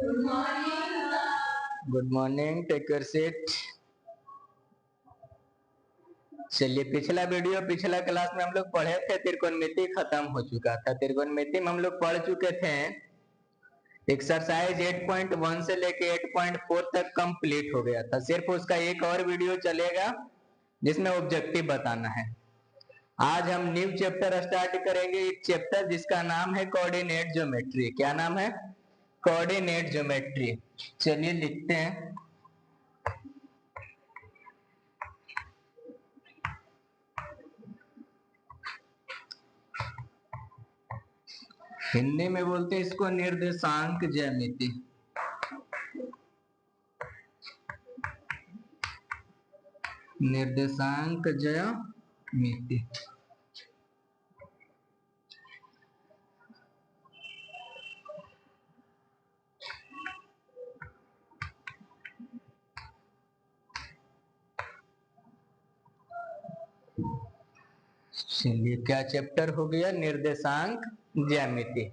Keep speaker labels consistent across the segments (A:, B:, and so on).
A: Good morning, take your seat. चलिए, पिछला class में हम लोग पढ़े थे, त्रिकोणमिति खत्म हो चुका था। त्रिकोणमिति में हम लोग पढ़ चुके थे एक्सरसाइज 8.1 से लेके 8.4 तक कंप्लीट हो गया था। सिर्फ उसका एक और वीडियो चलेगा जिसमें ऑब्जेक्टिव बताना है। आज हम न्यू चैप्टर स्टार्ट करेंगे, एक चैप्टर जिसका नाम है कोऑर्डिनेट ज्योमेट्री। क्या नाम है? Coordinate geometry. चलिए लिखते हैं। हिंदी में बोलते हैं इसको निर्देशांक ज्यामिति। निर्देशांक ज्यामिति। चलिए, क्या चैप्टर हो गया? निर्देशांक ज्यामिति।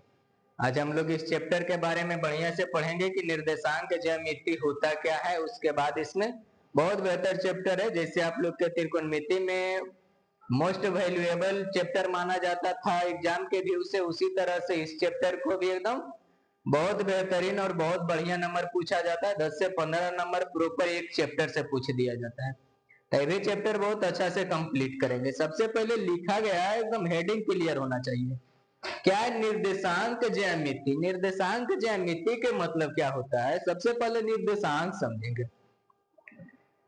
A: आज हम लोग इस चैप्टर के बारे में बढ़िया से पढ़ेंगे कि निर्देशांक ज्यामिति होता क्या है। उसके बाद इसमें बहुत बेहतर चैप्टर है, जैसे आप लोग के त्रिकोणमिति में मोस्ट वैल्यूएबल चैप्टर माना जाता था एग्जाम के व्यू से, उसी तरह से इस चैप्टर को भी एकदम बहुत बेहतरीन और बहुत बढ़िया नंबर पूछा जाता है। 10 से 15 नंबर प्रॉपर एक चैप्टर से पूछ दिया जाता है। तो ये चैप्टर बहुत अच्छा से कंप्लीट करेंगे। सबसे पहले लिखा गया है, एकदम हेडिंग क्लियर होना चाहिए। क्या है? निर्देशांक ज्यामिति। निर्देशांक ज्यामिति के मतलब क्या होता है? सबसे पहले निर्देशांक समझेंगे।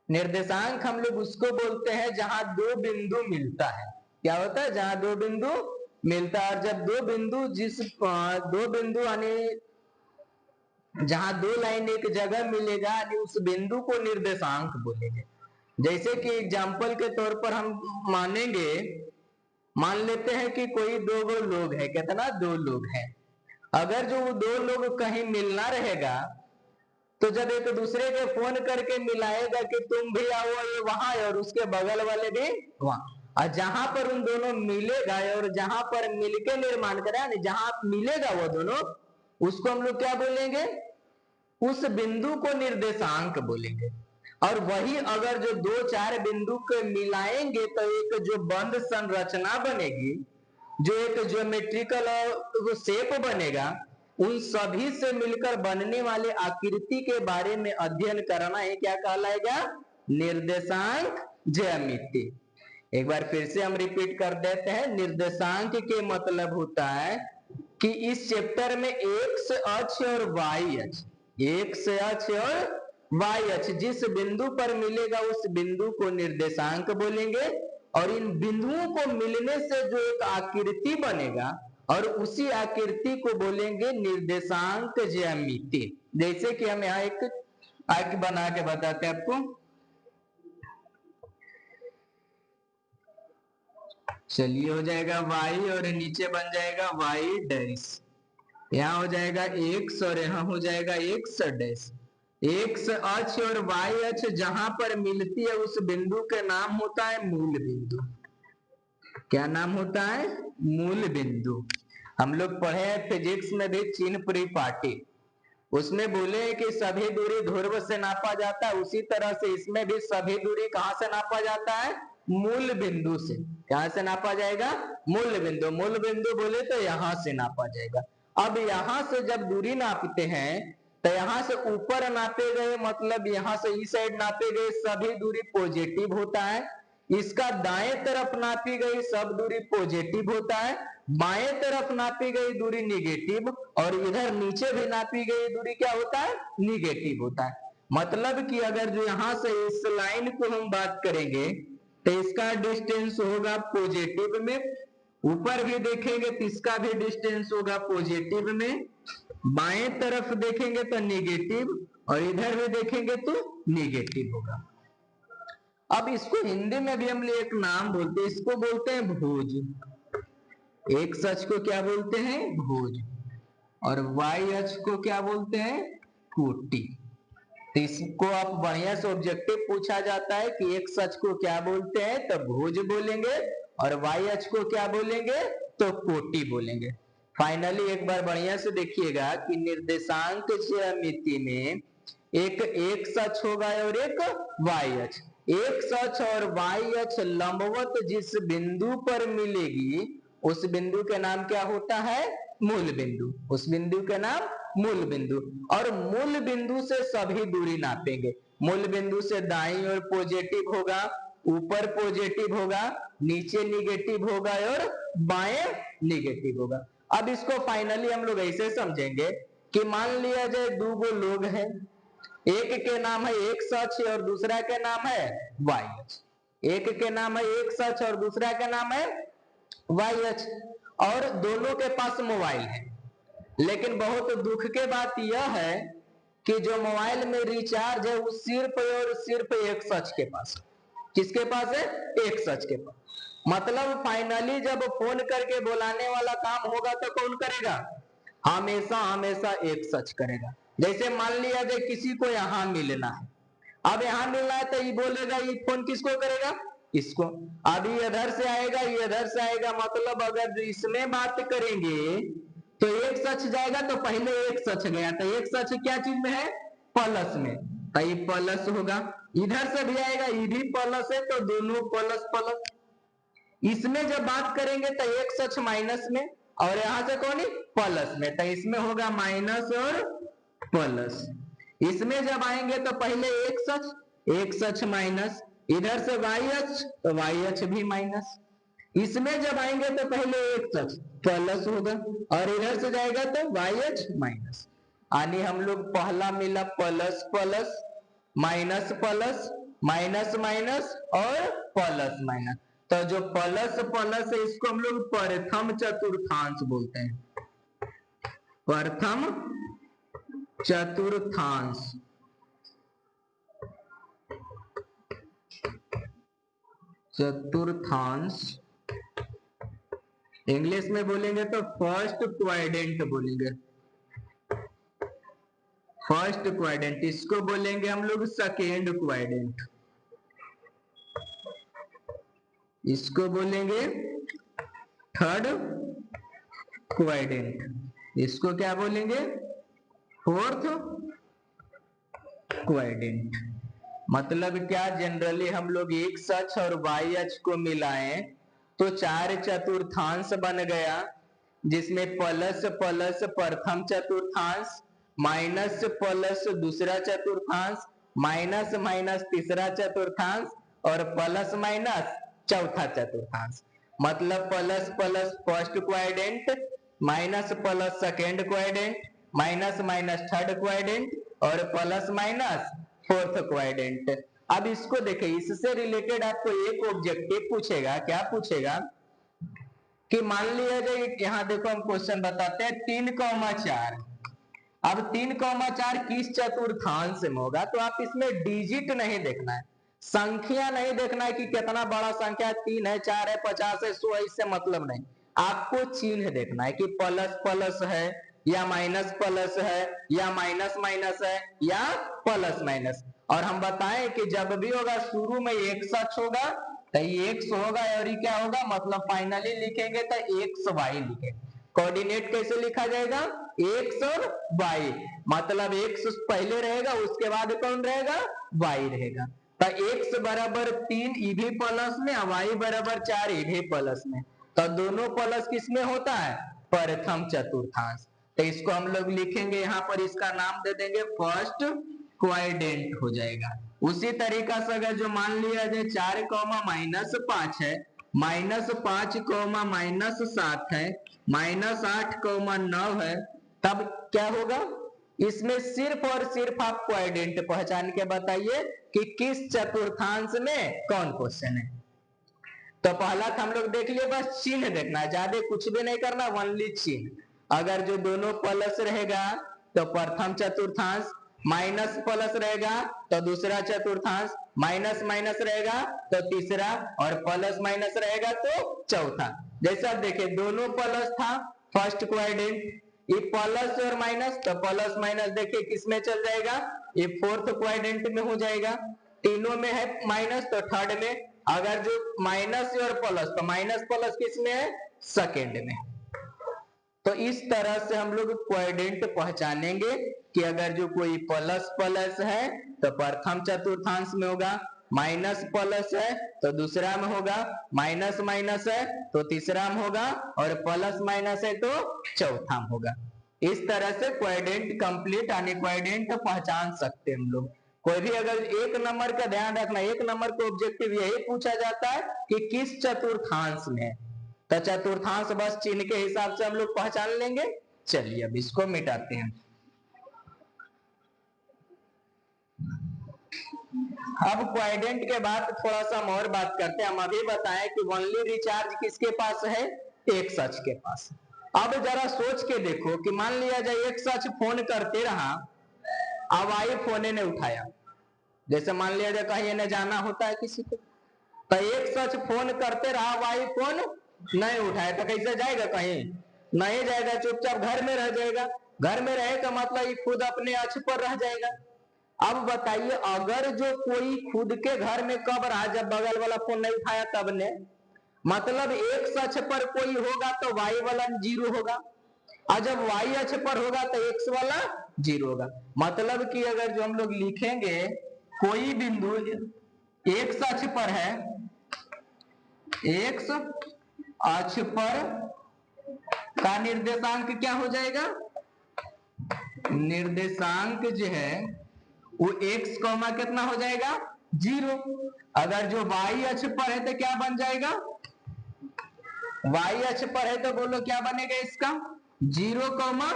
A: निर्देशांक हम लोग उसको बोलते हैं जहां दो बिंदु मिलता है। क्या होता है? जहां दो बिंदु मिलता है। और जब दो बिंदु यानी जहां दो लाइन एक जगह मिलेगा, यानी उस बिंदु को निर्देशांक बोलेंगे। जैसे कि एग्जाम्पल के तौर पर हम मान लेते हैं कि कोई दो लोग है। कितना? दो लोग हैं। अगर जो दो लोग कहीं मिलना रहेगा तो जब एक दूसरे के फोन करके मिलाएगा कि तुम भी आओ, ये वहां है और उसके बगल वाले भी वहां। और जहां पर उन दोनों मिलेगा और जहां पर मिलके निर्माण करें, जहां मिलेगा वो दोनों, उसको हम लोग क्या बोलेंगे? उस बिंदु को निर्देशांक बोलेंगे। और वही अगर जो दो चार बिंदु को मिलाएंगे तो एक जो बंद संरचना बनेगी, जो एक ज्योमेट्रिकल शेप बनेगा, उन सभी से मिलकर बनने वाले आकृति के बारे में अध्ययन करना है। क्या कहलाएगा? निर्देशांक ज्यामिति। एक बार फिर से हम रिपीट कर देते हैं। निर्देशांक के मतलब होता है कि इस चैप्टर में एक्स अक्ष और वाई अक्ष, एक्स अक्ष और वाई अक्ष जिस बिंदु पर मिलेगा उस बिंदु को निर्देशांक बोलेंगे। और इन बिंदुओं को मिलने से जो एक आकृति बनेगा और उसी आकृति को बोलेंगे निर्देशांक ज्यामिति। जैसे कि हम यहाँ एक आकृति बना के बताते हैं आपको। चलिए, हो जाएगा y और नीचे बन जाएगा y डैश। यहाँ हो जाएगा x और यहाँ हो जाएगा x डैश। x अक्ष और y अक्ष जहां पर मिलती है उस बिंदु का नाम होता है मूल बिंदु। क्या नाम होता है? मूल बिंदु। हम लोग पढ़े हैं फिजिक्स में भी चिन्ह परिपाटी, उसमें बोले हैं कि सभी दूरी ध्रुव से नापा जाता है, उसी तरह से इसमें भी सभी दूरी कहां से नापा जाता है? मूल बिंदु से। कहां से नापा जाएगा? मूल बिंदु। मूल बिंदु बोले तो यहां से नापा जाएगा। अब यहां से जब दूरी नापते हैं तो यहां से ऊपर नापे गए, मतलब यहां से इस साइड नापे गए सभी दूरी पॉजिटिव होता है। इसका दाएं तरफ नापी गई सब दूरी पॉजिटिव होता है, बाएं तरफ नापी गई दूरी निगेटिव, और इधर नीचे भी नापी गई दूरी क्या होता है? निगेटिव होता है। मतलब कि अगर जो यहां से इस लाइन को हम बात करेंगे तो इसका डिस्टेंस होगा पॉजिटिव में, ऊपर भी देखेंगे तो इसका भी डिस्टेंस होगा पॉजिटिव में, बाएं तरफ देखेंगे तो निगेटिव और इधर भी देखेंगे तो निगेटिव होगा। अब इसको हिंदी में भी हम एक नाम बोलते हैं, इसको बोलते हैं भुज। एक अक्ष को क्या बोलते हैं? भुज। और वाई अक्ष को क्या बोलते हैं? कोटि। तो इसको आप बढ़िया से ऑब्जेक्टिव पूछा जाता है कि एक अक्ष को क्या बोलते हैं तो भुज बोलेंगे, और वाई अक्ष को क्या बोलेंगे तो कोटि बोलेंगे। फाइनली एक बार बढ़िया से देखिएगा कि निर्देशांक ज्यामिति में एक सच होगा और एक वाई अक्ष। एक सच और वाई अक्ष लंबवत जिस बिंदु पर मिलेगी उस बिंदु के नाम क्या होता है? मूल बिंदु। उस बिंदु का नाम मूल बिंदु। और मूल बिंदु से सभी दूरी नापेंगे। मूल बिंदु से दाईं ओर पॉजिटिव होगा, ऊपर पॉजिटिव होगा, नीचे निगेटिव होगा और बाएं निगेटिव होगा। अब इसको फाइनली हम लोग ऐसे समझेंगे कि मान लिया जाए दो गो लोग हैं, एक के नाम है एक सच और दूसरा के नाम है वाई अक्ष। एक के नाम है एक सच और दूसरा का नाम है वाई अक्ष, और दोनों के पास मोबाइल है। लेकिन बहुत दुख के बात यह है कि जो मोबाइल में रिचार्ज है वो सिर्फ और सिर्फ एक सच के पास। किसके पास है? एक सच के पास। मतलब फाइनली जब फोन करके बुलाने वाला काम होगा तो कौन करेगा? हमेशा हमेशा एक सच करेगा। जैसे मान लिया जाए किसी को यहां मिलना है, अब यहां मिलना है तो ये बोलेगा ये फोन किसको करेगा? इसको। अभी इधर से आएगा, ये इधर से आएगा, मतलब अगर इसमें बात करेंगे तो एक सच जाएगा तो पहले एक सच गया, तो एक सच क्या चीज में है? प्लस में, तो ये प्लस होगा। इधर से भी आएगा, ये भी प्लस है, तो दोनों प्लस प्लस। इसमें जब बात करेंगे तो एक सच माइनस में, और यहां से कौन है? प्लस में, तो इसमें होगा माइनस और प्लस। इसमें जब आएंगे तो पहले एक सच माइनस, इधर से वाई अक्ष तो वाई अक्ष भी माइनस। इसमें जब आएंगे तो पहले एक सच प्लस होगा और इधर से जाएगा तो वाई अक्ष माइनस। यानी हम लोग पहला मिला plus plus, minus plus, minus minus और प्लस माइनस। तो जो प्लस प्लस है इसको हम लोग प्रथम चतुर्थांश बोलते हैं। प्रथम चतुर्थांश। चतुर्थांश इंग्लिश में बोलेंगे तो फर्स्ट क्वाड्रेंट बोलेंगे। फर्स्ट क्वाड्रेंट, इसको बोलेंगे हम लोग सेकेंड क्वाड्रेंट, इसको बोलेंगे थर्ड क्वाड्रेंट, इसको क्या बोलेंगे? Fourth quadrant. मतलब क्या? जनरली हम लोग एक सच और वाई अक्ष को मिलाएं तो चार चतुर्थांश बन गया, जिसमें प्लस प्लस प्रथम चतुर्थांश, माइनस प्लस दूसरा चतुर्थांश, माइनस माइनस तीसरा चतुर्थांश और प्लस माइनस चौथा चतुर्थांश। मतलब plus plus first quadrant, minus plus second quadrant, minus minus third quadrant और प्लस माइनस फोर्थ क्वाड्रेंट। अब इसको देखिए, इससे रिलेटेड आपको एक ऑब्जेक्टिव पूछेगा। क्या पूछेगा कि मान लिया जाए, यहां देखो हम क्वेश्चन बताते हैं 3,4। अब 3,4 किस चतुर्थांश में होगा? तो आप इसमें डिजिट नहीं देखना है, संख्या नहीं देखना है कि कितना बड़ा संख्या 3 है, 4 है, 50 है, 100 है, इससे मतलब नहीं। आपको चिन्ह देखना है कि प्लस प्लस है या माइनस प्लस है या माइनस माइनस है या प्लस माइनस। और हम बताएं कि जब भी होगा शुरू में एक सच होगा तो ये एक्स होगा और ये क्या होगा? मतलब फाइनली लिखेंगे तो एक्स वाई लिखेंगे। कोऑर्डिनेट कैसे लिखा जाएगा? एक्स और वाई, मतलब एक्स पहले रहेगा, उसके बाद कौन रहेगा? वाई रहेगा। तो एक्स बराबर 3 ई भी प्लस में, वाई बराबर 4 ई भी प्लस में। तो दोनों प्लस किसमें होता है? प्रथम चतुर्थांश। तो इसको हम लोग लिखेंगे यहाँ पर, इसका नाम दे देंगे फर्स्ट क्वाड्रेंट हो जाएगा। उसी तरीका से अगर जो मान लिया जाए 4 माइनस 5 है, माइनस 5 माइनस 7 है, माइनस 8 9 है, तब क्या होगा? इसमें सिर्फ और सिर्फ आप क्वाड्रेंट पहचान के बताइए कि किस चतुर्थांश में कौन क्वेश्चन है। तो पहला था हम लोग देख लिए, बस चिन्ह देखना है, ज्यादा कुछ भी नहीं करना, ओनली चिन्ह। अगर जो दोनों प्लस रहेगा तो प्रथम चतुर्थांश, माइनस प्लस रहेगा तो दूसरा चतुर्थांश, माइनस माइनस रहेगा तो तीसरा और प्लस माइनस रहेगा तो चौथा। जैसे आप देखिए दोनों प्लस था फर्स्ट क्वाड्रेंट, ये प्लस और माइनस, तो प्लस माइनस देखिए किसमें चल जाएगा? ये फोर्थ क्वाड्रेंट में हो जाएगा। तीनों में है माइनस तो थर्ड में। अगर जो माइनस और प्लस, तो माइनस प्लस किस में है? सेकेंड में। तो इस तरह से हम लोग क्वाड्रेंट पहचानेंगे कि अगर जो कोई प्लस प्लस है तो प्रथम चतुर्थांश में होगा, माइनस प्लस है तो दूसरा में होगा, माइनस माइनस है तो तीसरा में होगा, और प्लस माइनस है तो चौथा में होगा। इस तरह से क्वाड्रेंट कंप्लीट यानी क्वाड्रेंट पहचान सकते हैं हम लोग। कोई भी अगर एक नंबर का ध्यान रखना, एक नंबर का ऑब्जेक्टिव यही पूछा जाता है कि किस चतुर्थांश में है, तो चतुर्थांश बस चिन्ह के हिसाब से हम लोग पहचान लेंगे। चलिए अब इसको मिटाते हैं। अब क्वाड्रेंट के बाद थोड़ा सा हम और बात करते हैं। हम अभी बताएं कि ओनली रिचार्ज किसके पास है, एक सच के पास। अब जरा सोच के देखो कि मान लिया जाए एक सच फोन करते रहा, अब आई फोन ने उठाया, जैसे मान लिया जाए कहीं ने जाना होता है किसी को, तो एक सच फोन करते रहा, वाई फोन नहीं उठाया तो कैसे जाएगा, कहीं नहीं जाएगा, चुपचाप घर में रह जाएगा। घर में रहेगा मतलब ये खुद अपने अक्ष पर रह जाएगा। अब बताइए अगर जो कोई खुद के घर में कब रहा, जब बगल वाला फोन नहीं उठाया तब ने, मतलब एक अक्ष पर कोई होगा तो वाई वाला जीरो होगा, और जब वाई अक्ष पर होगा तो एक्स वाला जीरो होगा। मतलब कि अगर जो हम लोग लिखेंगे कोई बिंदु एक्स अक्ष पर है, एक्स अक्ष पर का निर्देशांक क्या हो जाएगा, निर्देशांक जो है वो x कॉमा कितना हो जाएगा, जीरो। अगर जो y अक्ष पर है तो क्या बन जाएगा, y अक्ष पर है तो बोलो क्या बनेगा इसका, जीरो कॉमा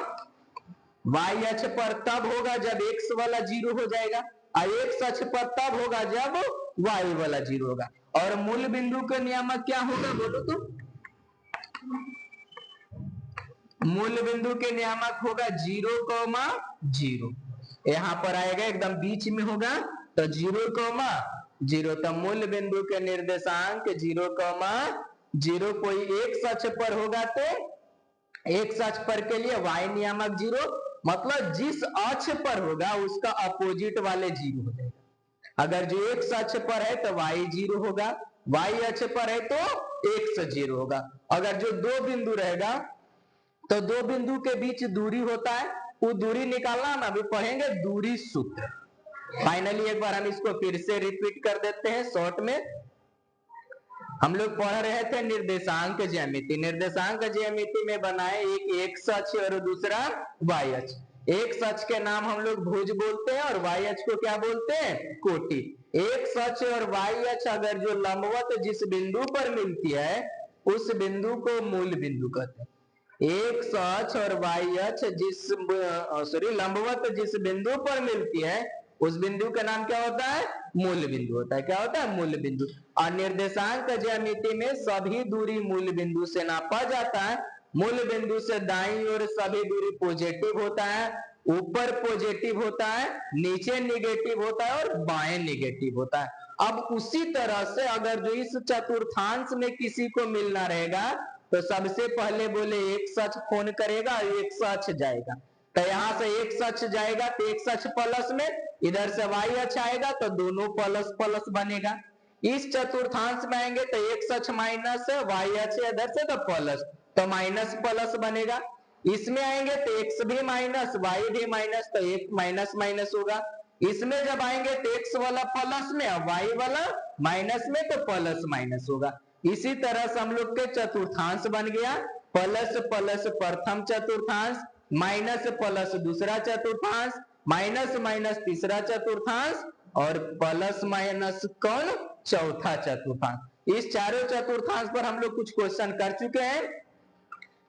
A: y अक्ष पर तब होगा जब x वाला जीरो हो जाएगा, और x अक्ष पर तब होगा जब y वाला जीरो होगा। और मूल बिंदु का नियामक क्या होगा बोलो तो, मूल बिंदु के नियामक होगा जीरो कॉमा जीरो, यहां पर आएगा एकदम बीच में होगा तो जीरो कॉमा जीरो, तो मूल बिंदु के निर्देशांक जीरो कॉमा जीरो। कोई एक अक्ष पर होगा तो एक अक्ष पर के लिए y नियामक जीरो, मतलब जिस अक्ष पर होगा उसका अपोजिट वाले जीरो हो जाएगा। अगर जो एक अक्ष पर है तो y जीरो होगा, y अक्ष पर है तो x जीरो होगा। अगर जो दो बिंदु रहेगा तो दो बिंदु के बीच दूरी होता है, वो दूरी निकालना ना, अभी पढ़ेंगे दूरी सूत्र। फाइनली एक बार हम इसको फिर से रिपीट कर देते हैं शॉर्ट में। हम लोग पढ़ रहे थे निर्देशांक ज्यामिति, निर्देशांक ज्यामिति में बनाए एक एक्स अक्ष और दूसरा वाई अक्ष। एक्स अक्ष के नाम हम लोग भुज बोलते हैं और वाई अक्ष को क्या बोलते हैं, कोटि। एक्स अक्ष और वाई अक्ष अगर जो लंबवत जिस बिंदु पर मिलती है उस बिंदु को मूल बिंदु कहते हैं। एक अक्ष और वाई अक्ष जिस लंबवत जिस बिंदु पर मिलती है उस बिंदु का नाम क्या होता है, मूल बिंदु होता है। क्या होता है, मूल बिंदु। और निर्देशांक ज्यामिति में सभी दूरी मूल बिंदु से नापा जाता है। मूल बिंदु से दाईं ओर सभी दूरी पॉजिटिव होता है, ऊपर पॉजिटिव होता है, नीचे निगेटिव होता है और बाएं निगेटिव होता है। अब उसी तरह से अगर जो इस चतुर्थांश में किसी को मिलना रहेगा तो सबसे पहले बोले एक सच फोन करेगा और एक सच जाएगा, तो यहां से एक सच जाएगा तो एक सच प्लस में, इधर से वाई अक्ष आएगा तो दोनों प्लस प्लस बनेगा। इस चतुर्थांश में आएंगे तो एक सच माइनस है, वाई अक्ष इधर से तो प्लस, तो माइनस प्लस बनेगा। इसमें आएंगे तो एक्स भी माइनस वाई भी माइनस, तो एक माइनस माइनस होगा। इसमें जब आएंगे तो एक्स वाला प्लस में और वाई वाला माइनस में, तो प्लस माइनस होगा। इसी तरह से हम लोग के चतुर्थांश बन गया, प्लस प्लस प्रथम चतुर्थांश, माइनस प्लस दूसरा चतुर्थांश, माइनस माइनस तीसरा चतुर्थांश, और प्लस माइनस कौन, चौथा चतुर्थांश। इस चारों चतुर्थांश पर हम लोग कुछ क्वेश्चन कर चुके हैं।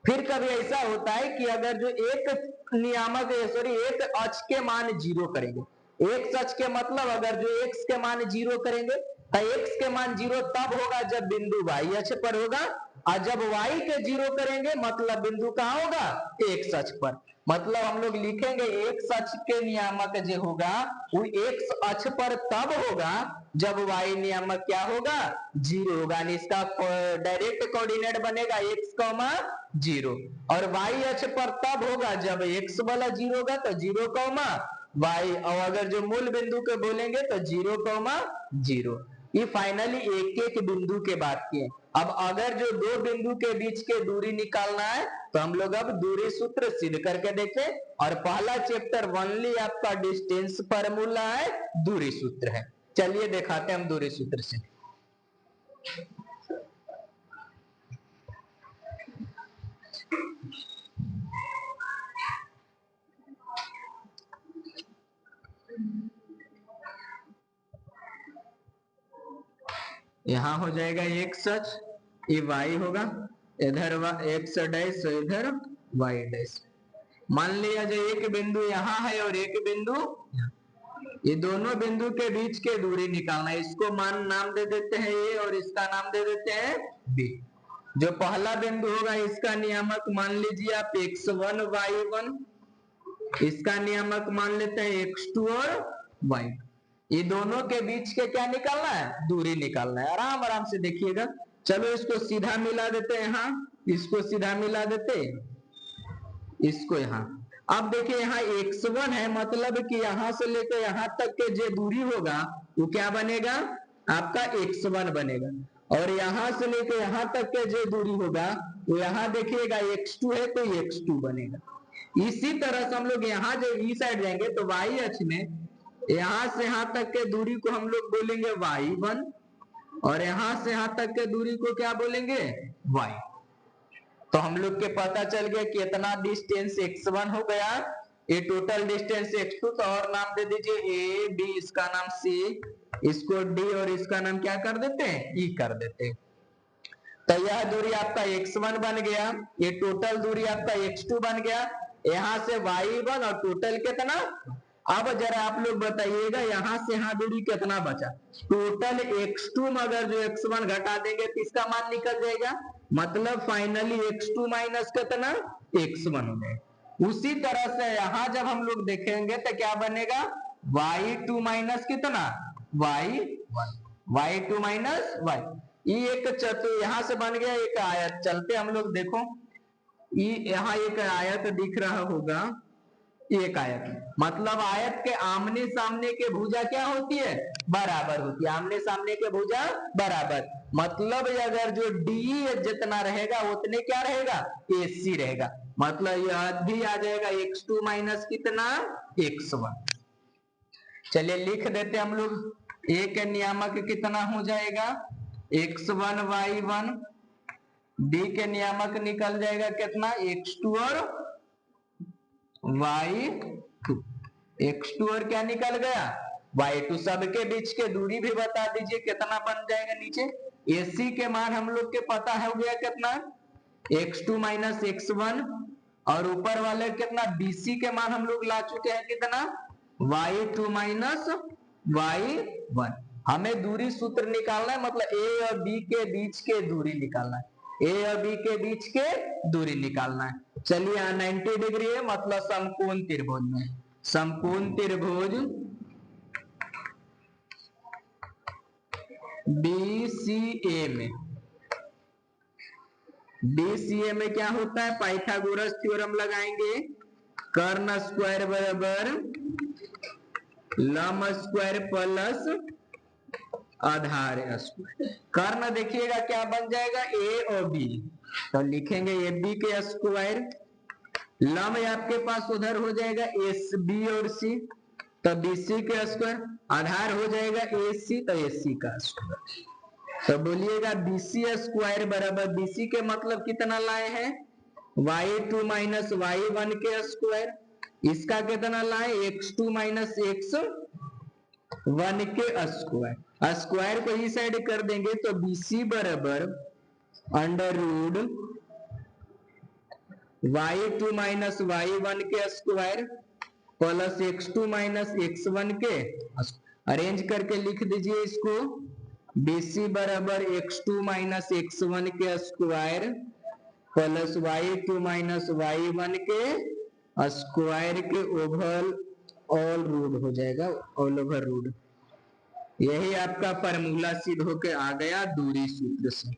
A: फिर कभी ऐसा होता है कि अगर जो एक नियामक एक अक्ष के मान जीरो करेंगे, एक अक्ष के मतलब अगर जो एक्स के मान जीरो करेंगे तो एक्स के मान जीरो तब होगा जब बिंदु वाई अक्ष पर होगा, और जब वाई के जीरो करेंगे मतलब बिंदु कहां होगा, एक्स अक्ष पर। मतलब हम लोग लिखेंगे एक्स अक्ष के नियामक जो होगा वो एक्स अक्ष पर तब होगा जब वाई नियामक क्या होगा, जीरो होगा। इसका डायरेक्ट कोऑर्डिनेट बनेगा एक्स कॉमा जीरो, और वाई अक्ष पर तब होगा जब एक्स वाला जीरो होगा तो जीरो कॉमा वाई, और अगर जो मूल बिंदु के बोलेंगे तो जीरो कॉमा जीरो। ये फाइनली एक एक बिंदु के बात किए। अब अगर जो दो बिंदु के बीच के दूरी निकालना है तो हम लोग अब दूरी सूत्र सिद्ध करके देखें, और पहला चैप्टर ओनली आपका डिस्टेंस फार्मूला है, दूरी सूत्र है। चलिए दिखाते हैं हम दूरी सूत्र से। यहां हो जाएगा x अक्ष, ये y होगा, इधर x डैश, इधर y डैश। मान लिया जो एक बिंदु यहाँ है और एक बिंदु, ये दोनों बिंदु के बीच के दूरी निकालना है। इसको नाम दे देते हैं a और इसका नाम दे देते हैं b। जो पहला बिंदु होगा इसका नियामक मान लीजिए आप x1 y1, इसका नियामक मान लेते हैं x2 और y2। ये दोनों के बीच के क्या निकालना है, दूरी निकालना है। आराम आराम से देखिएगा। चलो इसको सीधा मिला देते हैं, यहाँ इसको सीधा मिला देते, इसको यहाँ। अब देखिए यहाँ x1 है, मतलब कि यहाँ से लेकर यहाँ तक के जो दूरी होगा वो क्या बनेगा, आपका x1 बनेगा। और यहाँ से लेकर यहाँ तक के जो दूरी होगा वो यहाँ देखिएगा x2 है तो x2 बनेगा। इसी तरह से हम लोग यहाँ जो इस साइड जाएंगे तो y अक्ष में यहाँ से यहाँ तक के दूरी को हम लोग बोलेंगे y1, और यहाँ से यहाँ तक के दूरी को क्या बोलेंगे, y। तो हम लोग के पता चल गया कि इतना डिस्टेंस x1 हो गया, ये टोटल डिस्टेंस x2। तो और नाम दे दीजिए a, b, इसका नाम c, इसको d और इसका नाम क्या कर देते हैं, e कर देते हैं। तो यह दूरी आपका x1 बन गया, ये टोटल दूरी आपका x2 बन गया, यहाँ से y1 और टोटल कितना। अब जरा आप लोग बताइएगा यहाँ से यहाँ दूरी कितना बचा। टोटल x2 में अगर जो x1 घटा देंगे तो इसका मान निकल जाएगा, मतलब फाइनली x2 माइनस कितना, x1 हो जाएगा। उसी तरह से यहाँ जब हम लोग देखेंगे तो क्या बनेगा, y2 माइनस कितना, y1, y2 माइनस y। ये एक चतुर्भुज यहाँ से बन गया एक आयत। चलते हम लोग देखो, ये यहाँ एक आयत दिख रहा होगा, एक आयत, मतलब आयत के आमने सामने के भुजा क्या होती है, बराबर होती है। आमने सामने के भुजा बराबर, मतलब अगर जो डी जितना रहेगा उतने क्या रहेगा, AC रहेगा। मतलब यह भी आ जाएगा x2 माइनस कितना, x1। चलिए लिख देते हम लोग, a के नियामक कितना हो जाएगा, x1 y1, b के नियामक निकल जाएगा कितना, x2 और y2। x2 और क्या निकल गया, y2। सबके बीच के दूरी भी बता दीजिए कितना बन जाएगा नीचे। AC के मान हम लोग के पता हो गया कितना, x2 माइनस x1, और ऊपर वाले कितना BC के मान हम लोग ला चुके हैं कितना, y2 माइनस y1। हमें दूरी सूत्र निकालना है, मतलब A और B के बीच के दूरी निकालना है, A और B के बीच के दूरी निकालना है। चलिए यहाँ 90 डिग्री है, मतलब समकोण त्रिभुज में, समकोण त्रिभुज BCA में, BCA में क्या होता है, पाइथागोरस थ्योरम लगाएंगे, कर्ण स्क्वायर बराबर लंब स्क्वायर प्लस आधार स्क्वायर। कर्ण देखिएगा क्या बन जाएगा, A और B, तो लिखेंगे AB के स्क्वायर, लंब आपके पास उधर हो जाएगा SB और C, तो BC के स्क्वायर, आधार हो जाएगा AC, तो AC का स्क्वायर। तो बोलिएगा BC स्क्वायर बराबर, BC के मतलब कितना लाए हैं, y2 माइनस y1 के स्क्वायर, इसका कितना लाए, x2 माइनस x1 के स्क्वायर। स्क्वायर को इस साइड कर देंगे तो BC बराबर under root y2 minus y1 के square plus x2 minus x1 के। अरेंज करके लिख दीजिए इसको, BC बराबर x2 माइनस x1 के square plus y2 minus y1 के स्क्वायर के ओवर ऑल रूट हो जाएगा, ऑल ओवर रूट। यही आपका फार्मूला सिद्ध होके आ गया दूरी सूत्र से।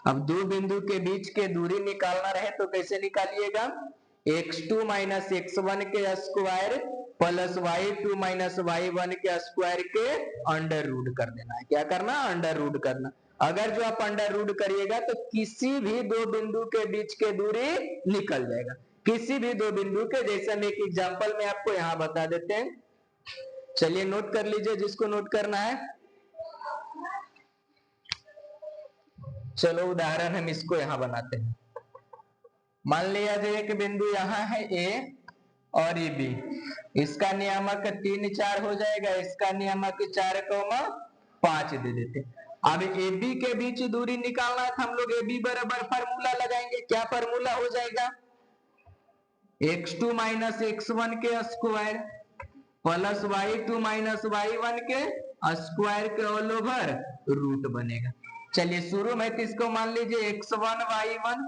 A: अब दो बिंदु के बीच के दूरी निकालना रहे तो कैसे निकालिएगा, x2 माइनस x1 के square plus y2 minus y1 के स्क्वायर के अंडर रूट कर देना है। क्या करना? अंडर रूट करना। अगर जो आप अंडर रूट करिएगा तो किसी भी दो बिंदु के बीच के दूरी निकल जाएगा, किसी भी दो बिंदु के। जैसे हम एक एग्जांपल में आपको यहां बता देते हैं, चलिए नोट कर लीजिए जिसको नोट करना है। चलो उदाहरण हम इसको यहां बनाते हैं। मान लिया जाए एक बिंदु यहां है ए और ये बी, इसका नियामक 3 4 हो जाएगा, इसका नियामक 4,5 दे देते। अब ए बी के बीच दूरी निकालना है, हम लोग ए बी बराबर फार्मूला लगाएंगे। क्या फार्मूला हो जाएगा? x2 माइनस x1 के square plus y2 minus y1 के स्क्वायर के ऑल ओवर रूट बनेगा। चलिए शुरू में तो इसको मान लीजिए x1 y1,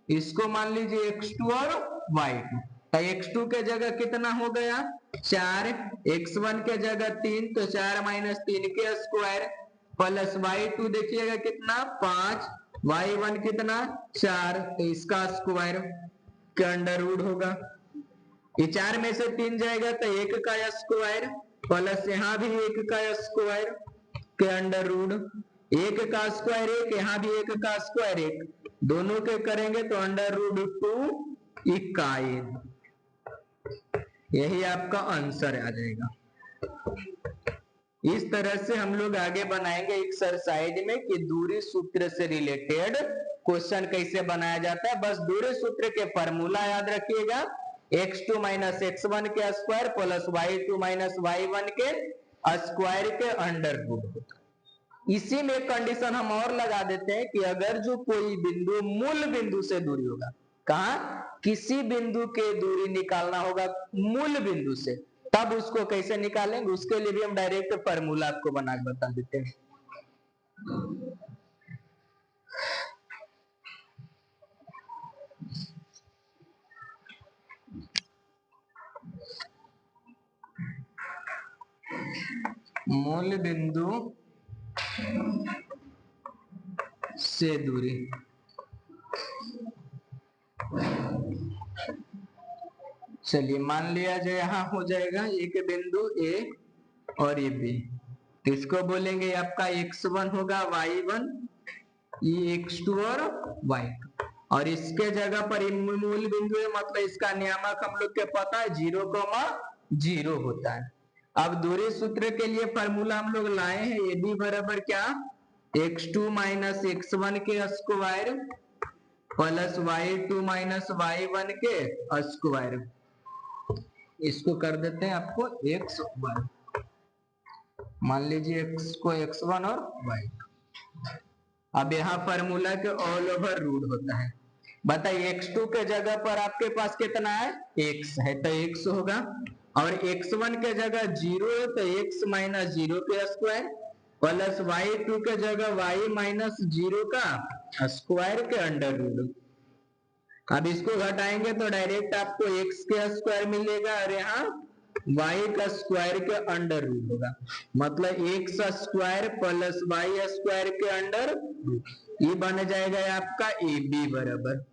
A: इसको मान लीजिए x2 और y2। तो x2 के जगह कितना हो गया? 4, x1 के जगह 3, तो 4 माइनस 3 के स्क्वायर प्लस y2 देखिएगा कितना 5, y1 कितना 4, तो इसका स्क्वायर के अंडर रूट होगा। ये 4 में से 3 जाएगा तो 1 का स्क्वायर प्लस यहाँ भी 1 का स्क्वायर के अंडर रूट, 1 का स्क्वायर 1, यहाँ भी 1 का स्क्वायर 1, दोनों के करेंगे तो अंडर रूट 2 इकाई। यही आपका आंसर आ जाएगा। इस तरह से हम लोग आगे बनाएंगे एक्सरसाइज में कि दूरी सूत्र से रिलेटेड क्वेश्चन कैसे बनाया जाता है। बस दूरी सूत्र के फॉर्मूला याद रखिएगा, x2 माइनस x1 के square plus y2 minus y1 के स्क्वायर के अंडर रूट। इसी में कंडीशन हम और लगा देते हैं कि अगर जो कोई बिंदु मूल बिंदु से दूरी होगा, कहा किसी बिंदु के दूरी निकालना होगा मूल बिंदु से, तब उसको कैसे निकालेंगे उसके लिए भी हम डायरेक्ट फॉर्मूला आपको बना के बता देते हैं। मूल बिंदु से दूरी, चलिए मान लिया जाए यहां हो जाएगा एक बिंदु ए और ये बी, तो इसको बोलेंगे आपका x1 होगा y1, ये x2 और y2, और इसके जगह पर मूल बिंदु है, मतलब इसका नियामक हम लोग के पता है 0,0 होता है। अब दूरी सूत्र के लिए फॉर्मूला हम लोग लाए हैं, ए बी बराबर क्या x2 माइनस x1 के square plus y2 minus y1 के स्क्वायर, इसको कर देते हैं आपको x1, मान लीजिए x को x1 और y। अब यहाँ फॉर्मूला के ऑल ओवर रूट होता है। बताइए x2 के जगह पर आपके पास कितना है? x है, तो x होगा, और x1 के जगह 0 है तो x माइनस 0 के स्क्वायर प्लस y2 के जगह y माइनस 0 का स्क्वायर के अंडर रूट। अब इसको घटाएंगे तो डायरेक्ट आपको x के स्क्वायर मिलेगा और यहाँ y का स्क्वायर के अंडर रूट होगा, मतलब x square plus y square के अंडर रूट, ये बन जाएगा आपका ए बी बराबर।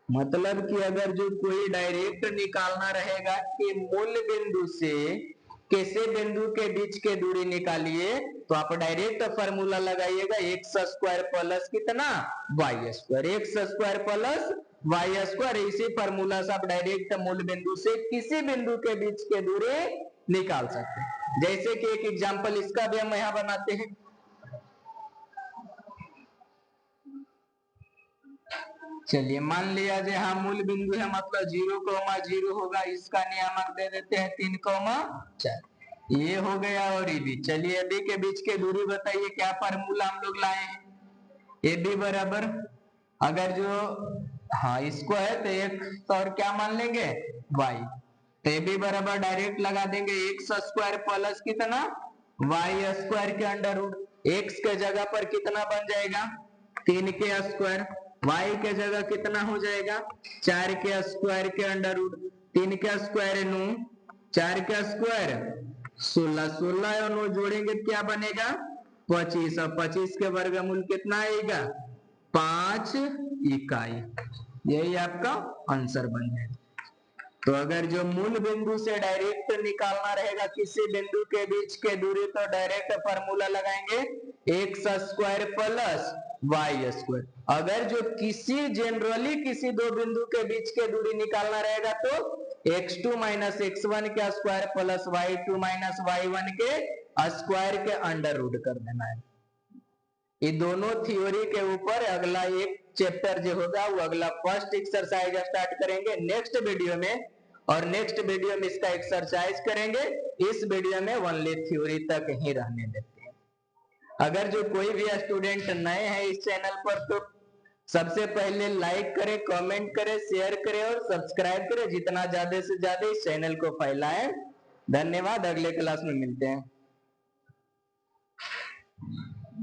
A: मतलब कि अगर जो कोई डायरेक्ट निकालना रहेगा कि मूल बिंदु से किसी बिंदु के बीच के दूरी निकालिए, तो आप डायरेक्ट फॉर्मूला लगाइएगा x स्क्वायर प्लस कितना y square, x square plus y square. इसी फॉर्मूला से आप डायरेक्ट मूल बिंदु से किसी बिंदु के बीच के दूरी निकाल सकते हैं। जैसे कि एक एग्जांपल इसका भी हम यहां बनाते हैं। चलिए मान लिया जाए हाँ मूल बिंदु है, मतलब 0,0 होगा, इसका नियामक दे देते हैं 3,4, ये हो गया और ये भी। चलिए ए बी के बीच के दूरी बताइए, क्या फार्मूला हम लोग लाए हैं? ए बी बराबर अगर जो हाँ इसको है तो एक और क्या मान लेंगे y, तो ए बी बराबर डायरेक्ट लगा देंगे x स्क्वायर प्लस कितना y स्क्वायर के अंडर रूट। x के जगह पर कितना बन जाएगा 3 के स्क्वायर, y के जगह कितना हो जाएगा 4 के स्क्वायर के अंडर रूट, 3 के स्क्वायर 9, 4 के स्क्वायर 16, 16 और 9 जोड़ेंगे क्या बनेगा 25, और 25 के वर्गमूल कितना आएगा 5 इकाई। यही आपका आंसर बन जाएगा। तो अगर जो मूल बिंदु से डायरेक्ट निकालना रहेगा किसी बिंदु के बीच के दूरी, तो डायरेक्ट फॉर्मूला लगाएंगे x square plus y square. अगर जो किसी जनरली किसी दो बिंदु के बीच के दूरी निकालना रहेगा तो x2 माइनस x1 के square plus y2 minus y1 के स्क्वायर के अंडर रूट कर देना है। ये दोनों थ्योरी के ऊपर अगला एक चैप्टर जो होगा वो अगला फर्स्ट एक्सरसाइज स्टार्ट करेंगे नेक्स्ट वीडियो में, और नेक्स्ट वीडियो में इसका एक्सरसाइज करेंगे। इस वीडियो में ओनली थ्योरी तक ही रहने देते हैं। अगर जो कोई भी स्टूडेंट नए हैं इस चैनल पर तो सबसे पहले लाइक करें, कमेंट करें, शेयर करें और सब्सक्राइब करें। जितना ज्यादा से ज्यादा इस चैनल को फैलाएं। धन्यवाद, अगले क्लास में मिलते हैं।